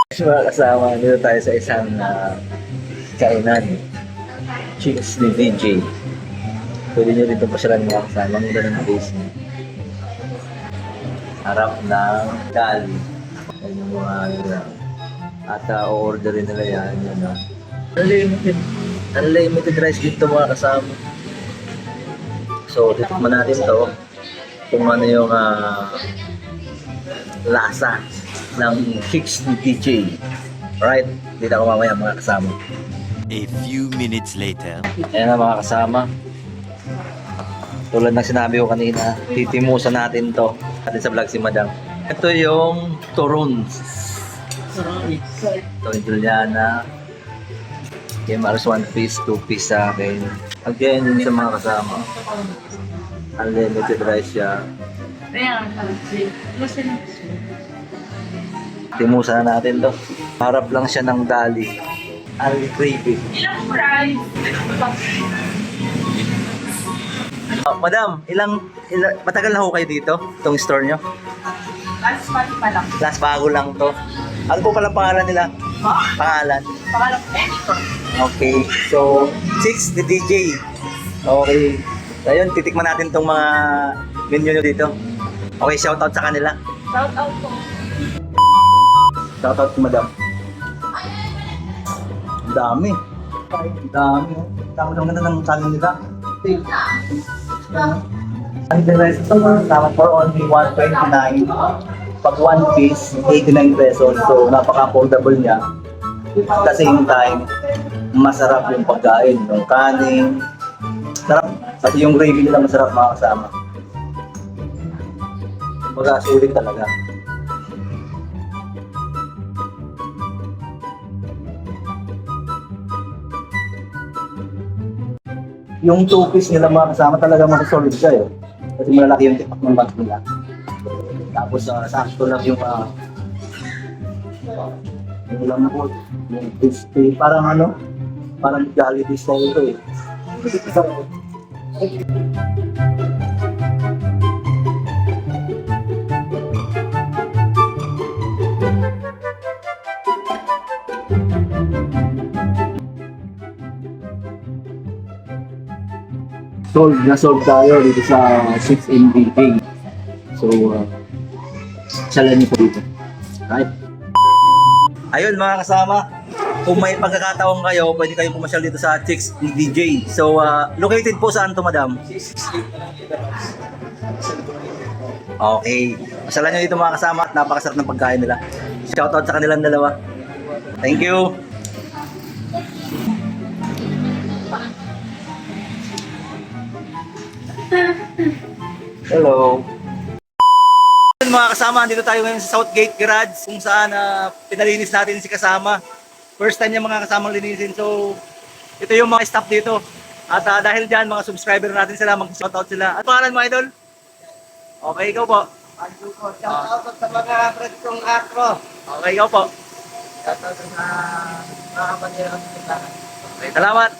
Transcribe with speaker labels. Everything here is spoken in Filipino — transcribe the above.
Speaker 1: Mga kasama, dito tayo sa isang kainan. Chicks ni DJ. Pwede nyo dito pasyalan mga kasama. Ang ganda ng place niya. Harap ng dali. Yan yung mga at o-orderin nila yan. Unlimited. Unlimited rice dito mga kasama. So, titikman natin to kung ano yung lasa ng Chicks ni DJ. Right? Dito ako mamaya mga kasama.
Speaker 2: A few minutes later.
Speaker 1: Ayan na mga kasama. Tulad ng sinabi ko kanina, titimusan natin to. Natin sa vlog si Madam. Ito yung turons. Ito yung Juliana. MRS 1 piece, 2 piece sa akin. Again, yun sa mga kasama. Unlimited rice siya. Timusan na natin to. Harap lang siya ng dali. Only gravy.
Speaker 3: Ilang price?
Speaker 1: Madam, matagal na ho kayo dito? Itong store nyo?
Speaker 3: Last month pa lang.
Speaker 1: Last bago lang to. Ano po palang pangalan nila? Pangalan?
Speaker 3: Pangalang Editor.
Speaker 1: Okay. So, Chicks ni DJ. Okay. Ayun, titikman natin tong mga menu nyo dito. Okay, shoutout sa kanila.
Speaker 3: Shout out po.
Speaker 1: Shoutout si Madam. Ang dami. Ang dami. Ang ganda ng channel nila. Ang the rest ito, tama for only 129. Pag 1 piece, 89 pesos. So, napaka-affordable niya. At the same time, masarap yung pagkain. Yung kanin. Sarap. Pati yung gravy nila masarap mga kasama. Sulit talaga. Yung 2 piece nila mga kasama talaga solid siya eh. Kasi malalaki yung tipak ng bag nila. Tapos sakto lang yung lambot, yung crispy, parang parang Jollibee style ito eh. Solve tayo dito sa 6 MBK. So, salan niyo po dito. Right? Ayun mga kasama, kung may pagkakataon kayo, pwede kayong pumasyal dito sa Chicks ni DJ. So, located po saan to, Madam? Okay. Masalan nyo dito mga kasama at napakasarap ng pagkain nila. Shoutout sa kanilang dalawa. Thank you. Hello. Mga kasama, dito tayo ngayon sa Southgate Garage kung saan pinalinis natin si kasama. First time niya mga kasamang linisin. So, ito yung mga staff dito. At dahil dyan, mga subscriber natin sila, mag-shoutout sila. At pangalan mo, Idol? Okay, ikaw po.
Speaker 4: Shoutout sa mga friends kong Acro.
Speaker 1: Okay, ikaw po.
Speaker 4: Shoutout sa mga kapatid ng kita.
Speaker 1: Okay, salamat.